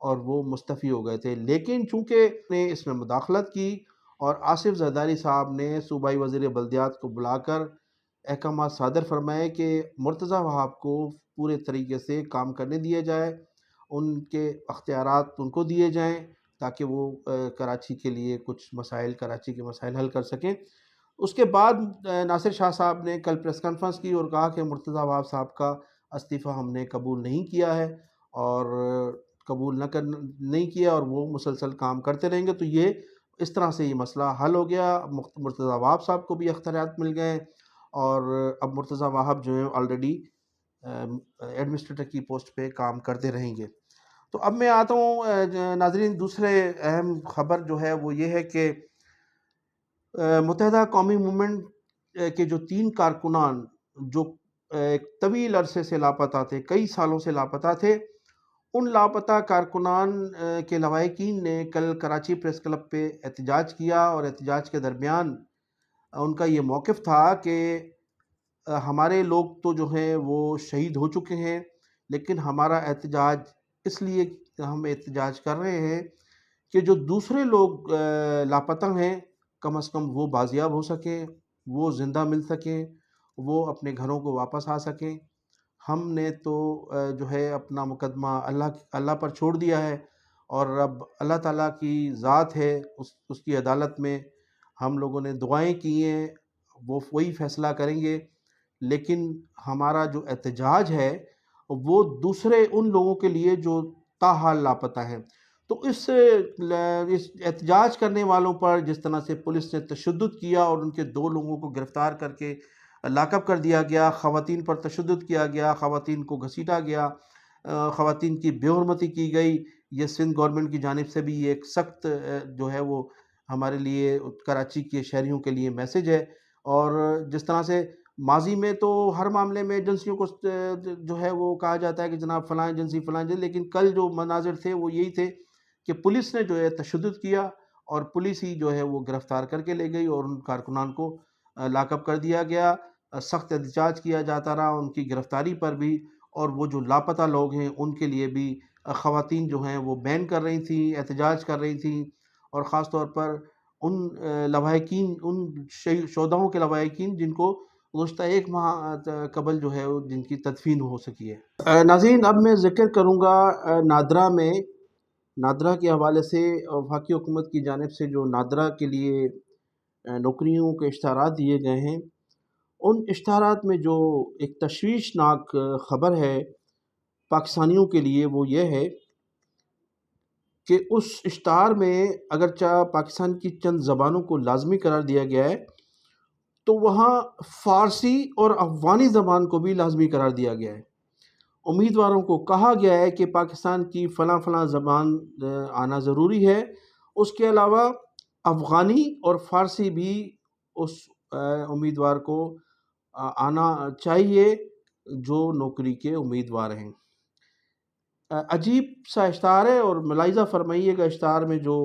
اور وہ مستعفی ہو گئے تھے، لیکن چونکہ نے اس میں مداخلت کی اور آصف زرداری صاحب نے صوبائی وزیر بلدیات کو بلا کر احکامات صادر فرمائے کہ مرتضیٰ وہاب کو پورے طریقے سے کام کرنے دیا جائے، ان کے اختیارات ان کو دیے جائیں تاکہ وہ کراچی کے لیے کچھ مسائل، کراچی کے مسائل حل کر سکیں۔ اس کے بعد ناصر شاہ صاحب نے کل پریس کانفرنس کی اور کہا کہ مرتضیٰ وہاب صاحب کا استعفیٰ ہم نے قبول نہیں کیا ہے، اور قبول نہیں کیا، اور وہ مسلسل کام کرتے رہیں گے۔ تو یہ اس طرح سے یہ مسئلہ حل ہو گیا، مرتضیٰ وہاب صاحب کو بھی اختیارات مل گئے، اور اب مرتضیٰ وہاب جو ہیں آلریڈی ایڈمنسٹریٹر کی پوسٹ پہ کام کرتے رہیں گے۔ تو اب میں آتا ہوں ناظرین، دوسرے اہم خبر جو ہے وہ یہ ہے کہ متحدہ قومی موومنٹ کے جو 3 کارکنان جو ایک طویل عرصے سے لاپتہ تھے، کئی سالوں سے لاپتہ تھے، ان لاپتہ کارکنان کے لواحقین نے کل کراچی پریس کلب پہ احتجاج کیا، اور احتجاج کے درمیان ان کا یہ موقف تھا کہ ہمارے لوگ تو جو ہیں وہ شہید ہو چکے ہیں، لیکن ہمارا احتجاج اس لیے ہم احتجاج کر رہے ہیں کہ جو دوسرے لوگ لاپتہ ہیں کم از کم وہ بازیاب ہو سکیں، وہ زندہ مل سکیں، وہ اپنے گھروں کو واپس آ سکیں۔ ہم نے تو جو ہے اپنا مقدمہ اللہ پر چھوڑ دیا ہے، اور اب اللہ تعالیٰ کی ذات ہے، اس کی عدالت میں ہم لوگوں نے دعائیں کی ہیں، وہ وہی فیصلہ کریں گے، لیکن ہمارا جو احتجاج ہے وہ دوسرے ان لوگوں کے لیے جو تاحال لاپتہ ہیں۔ تو اس احتجاج کرنے والوں پر جس طرح سے پولیس نے تشدد کیا اور ان کے 2 لوگوں کو گرفتار کر کے لاک اپ کر دیا گیا، خواتین پر تشدد کیا گیا، خواتین کو گھسیٹا گیا، خواتین کی بے حرمتی کی گئی، یہ سندھ گورنمنٹ کی جانب سے بھی ایک سخت جو ہے وہ ہمارے لیے، کراچی کے شہریوں کے لیے میسج ہے۔ اور جس طرح سے ماضی میں تو ہر معاملے میں ایجنسیوں کو جو ہے وہ کہا جاتا ہے کہ جناب فلاں ایجنسی فلاں ایجنسی، لیکن کل جو مناظر تھے وہ یہی تھے کہ پولیس نے جو ہے تشدد کیا، اور پولیس ہی جو ہے وہ گرفتار کر کے لے گئی، اور ان کارکنان کو لاک اپ کر دیا گیا، سخت احتجاج کیا جاتا رہا ان کی گرفتاری پر بھی، اور وہ جو لاپتہ لوگ ہیں ان کے لیے بھی خواتین جو ہیں وہ بین کر رہی تھیں، احتجاج کر رہی تھیں، اور خاص طور پر ان لواحقین، ان شہداؤں کے لواحقین جن کو گزشتہ 1 ماہ قبل جو ہے جن کی تدفین ہو سکی ہے۔ ناظرین، اب میں ذکر کروں گا نادرا کے حوالے سے وفاقی حکومت کی جانب سے جو نادرا کے لیے نوکریوں کے اشتہارات دیے گئے ہیں، ان اشتہارات میں جو ایک تشویشناک خبر ہے پاکستانیوں کے لیے وہ یہ ہے کہ اس اشتہار میں اگرچہ پاکستان کی چند زبانوں کو لازمی قرار دیا گیا ہے، تو وہاں فارسی اور افغانی زبان کو بھی لازمی قرار دیا گیا ہے۔ امیدواروں کو کہا گیا ہے کہ پاکستان کی فلاں فلاں زبان آنا ضروری ہے، اس کے علاوہ افغانی اور فارسی بھی اس امیدوار کو آنا چاہیے جو نوکری کے امیدوار ہیں۔ عجیب سا اشتہار ہے، اور ملاحظہ فرمائیے گا اشتہار میں جو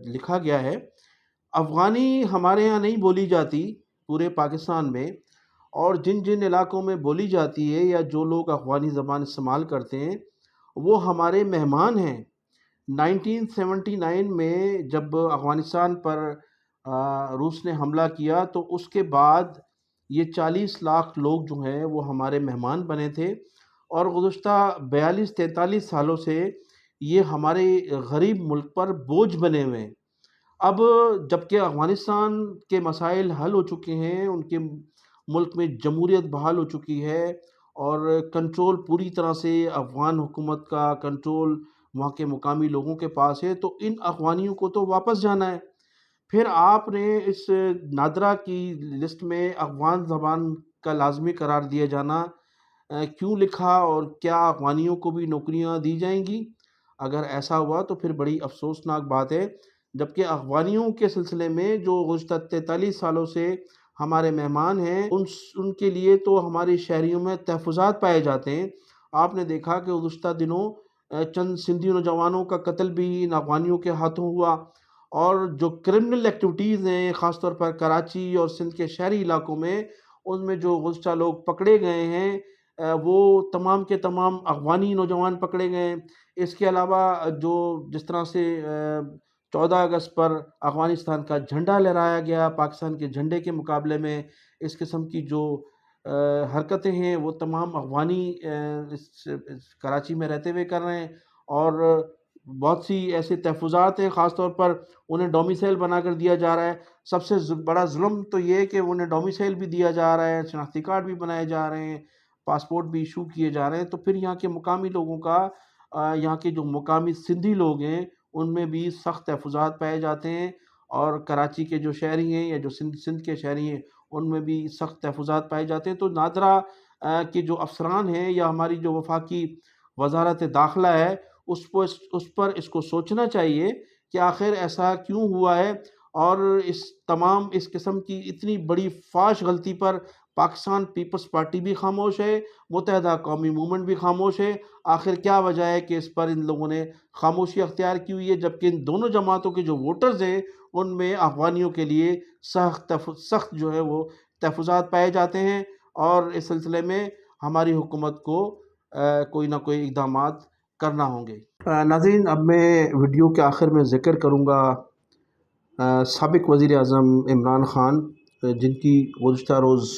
لکھا گیا ہے، افغانی ہمارے ہاں نہیں بولی جاتی پورے پاکستان میں، اور جن جن علاقوں میں بولی جاتی ہے یا جو لوگ افغانی زبان استعمال کرتے ہیں وہ ہمارے مہمان ہیں۔ 1979 میں جب افغانستان پر روس نے حملہ کیا تو اس کے بعد یہ 40 لاکھ لوگ جو ہیں وہ ہمارے مہمان بنے تھے، اور گزشتہ 42-43 سالوں سے یہ ہمارے غریب ملک پر بوجھ بنے ہوئے ہیں۔ اب جبکہ افغانستان کے مسائل حل ہو چکے ہیں، ان کے ملک میں جمہوریت بحال ہو چکی ہے، اور کنٹرول پوری طرح سے افغان حکومت کا کنٹرول وہاں کے مقامی لوگوں کے پاس ہے، تو ان افغانیوں کو تو واپس جانا ہے۔ پھر آپ نے اس نادرا کی لسٹ میں افغان زبان کا لازمی قرار دیا جانا کیوں لکھا، اور کیا افغانیوں کو بھی نوکریاں دی جائیں گی؟ اگر ایسا ہوا تو پھر بڑی افسوسناک بات ہے، جبکہ افغانیوں کے سلسلے میں جو گزشتہ 43 سالوں سے ہمارے مہمان ہیں ان کے لیے تو ہماری شہریوں میں تحفظات پائے جاتے ہیں۔ آپ نے دیکھا کہ گزشتہ دنوں چند سندھی نوجوانوں کا قتل بھی ان افغانیوں کے ہاتھوں ہوا، اور جو کرمنل ایکٹیویٹیز ہیں خاص طور پر کراچی اور سندھ کے شہری علاقوں میں، ان میں جو گزشتہ لوگ پکڑے گئے ہیں وہ تمام کے تمام افغانی نوجوان پکڑے گئے۔ اس کے علاوہ جس طرح سے 14 اگست پر افغانستان کا جھنڈا لہرایا گیا پاکستان کے جھنڈے کے مقابلے میں، اس قسم کی جو حرکتیں ہیں وہ تمام افغانی کراچی میں رہتے ہوئے کر رہے ہیں، اور بہت سی ایسے تحفظات ہیں، خاص طور پر انہیں ڈومیسائل بنا کر دیا جا رہا ہے۔ سب سے بڑا ظلم تو یہ ہے کہ انہیں ڈومیسائل بھی دیا جا رہا ہے، شناختی کارڈ بھی بنائے جا رہے ہیں، پاسپورٹ بھی ایشو کیے جا رہے ہیں، تو پھر یہاں کے مقامی لوگوں کا یہاں کے جو مقامی سندھی لوگ ہیں ان میں بھی سخت تحفظات پائے جاتے ہیں، اور کراچی کے جو شہری ہیں یا جو سندھ کے شہری ہیں ان میں بھی سخت تحفظات پائے جاتے ہیں۔ تو نادرا کے جو افسران ہیں یا ہماری جو وفاقی وزارت داخلہ ہے اس پر اس کو سوچنا چاہیے کہ آخر ایسا کیوں ہوا ہے، اور اس قسم کی اتنی بڑی فاش غلطی پر پاکستان پیپلز پارٹی بھی خاموش ہے، متحدہ قومی موومنٹ بھی خاموش ہے۔ آخر کیا وجہ ہے کہ اس پر ان لوگوں نے خاموشی اختیار کی ہوئی ہے، جبکہ ان دونوں جماعتوں کے جو ووٹرز ہیں ان میں افغانیوں کے لیے سخت جو ہے وہ تحفظات پائے جاتے ہیں، اور اس سلسلے میں ہماری حکومت کو کوئی نہ کوئی اقدامات کرنا ہوں گے۔ ناظرین، اب میں ویڈیو کے آخر میں ذکر کروں گا سابق وزیر اعظم عمران خان، جن کی گزشتہ روز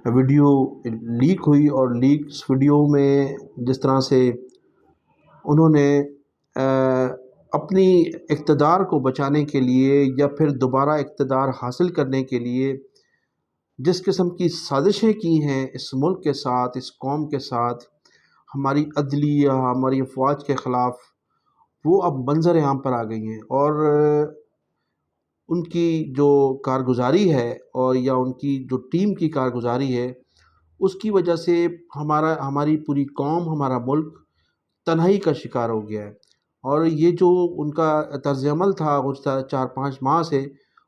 ویڈیو لیک ہوئی، اور اس ویڈیو میں جس طرح سے انہوں نے اپنی اقتدار کو بچانے کے لیے یا پھر دوبارہ اقتدار حاصل کرنے کے لیے جس قسم کی سازشیں کی ہیں اس ملک کے ساتھ، اس قوم کے ساتھ، ہماری عدلیہ، ہماری افواج کے خلاف، وہ اب منظر عام پر آ گئی ہیں، اور ان کی جو کارگزاری ہے اور یا ان کی جو ٹیم کی کارگزاری ہے اس کی وجہ سے ہماری پوری قوم، ہمارا ملک تنہائی کا شکار ہو گیا ہے، اور یہ جو ان کا طرز عمل تھا گزشتہ 4-5 ماہ سے،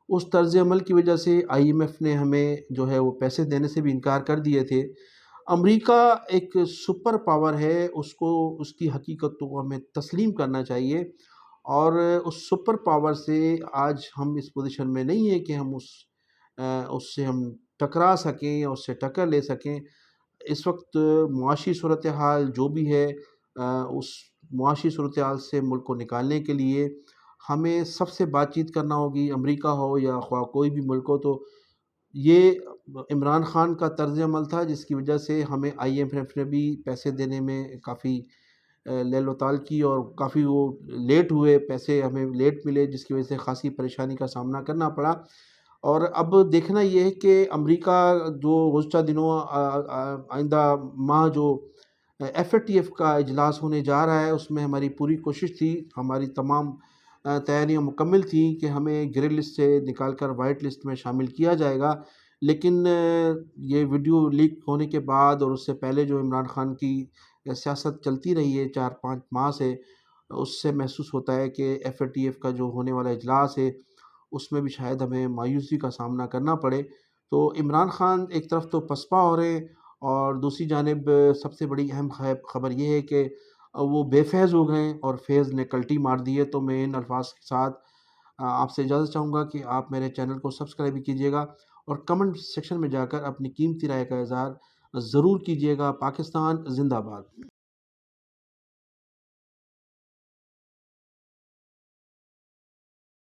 اس طرز عمل کی وجہ سے IMF نے ہمیں جو ہے وہ پیسے دینے سے بھی انکار کر دیے تھے۔ امریکہ ایک سپر پاور ہے، اس کی حقیقت کو ہمیں تسلیم کرنا چاہیے، اور اس سپر پاور سے آج ہم اس پوزیشن میں نہیں ہیں کہ ہم اس سے ہم ٹکرا سکیں یا اس سے ٹکر لے سکیں۔ اس وقت معاشی صورتحال جو بھی ہے، اس معاشی صورتحال سے ملک کو نکالنے کے لیے ہمیں سب سے بات چیت کرنا ہوگی، امریکہ ہو یا خواہ کوئی بھی ملک ہو۔ تو یہ عمران خان کا طرز عمل تھا جس کی وجہ سے ہمیں IMF نے بھی پیسے دینے میں کافی لیل و تال کی، اور کافی وہ لیٹ ہوئے، پیسے ہمیں لیٹ ملے، جس کی وجہ سے خاصی پریشانی کا سامنا کرنا پڑا۔ اور اب دیکھنا یہ ہے کہ امریکہ جو گزشتہ دنوں آئندہ ماہ جو FATF کا اجلاس ہونے جا رہا ہے، اس میں ہماری پوری کوشش تھی، ہماری تمام تیاریاں مکمل تھیں کہ ہمیں گرے لسٹ سے نکال کر وائٹ لسٹ میں شامل کیا جائے گا، لیکن یہ ویڈیو لیک ہونے کے بعد اور اس سے پہلے جو عمران خان کی سیاست چلتی رہی ہے 4-5 ماہ سے، اس سے محسوس ہوتا ہے کہ FATF کا جو ہونے والا اجلاس ہے اس میں بھی شاید ہمیں مایوسی کا سامنا کرنا پڑے۔ تو عمران خان ایک طرف تو پسپا ہو رہے ہیں، اور دوسری جانب سب سے بڑی اہم خبر یہ ہے کہ وہ بے فیض ہو گئے اور فیض نے کلٹی مار دی ہے۔ تو میں ان الفاظ کے ساتھ آپ سے اجازت چاہوں گا کہ آپ میرے چینل کو سبسکرائب کیجیے گا، اور کمنٹ سیکشن میں جا کر اپنی قیمتی رائے کا اظہار ضرور کیجیے گا۔ پاکستان زندہ باد۔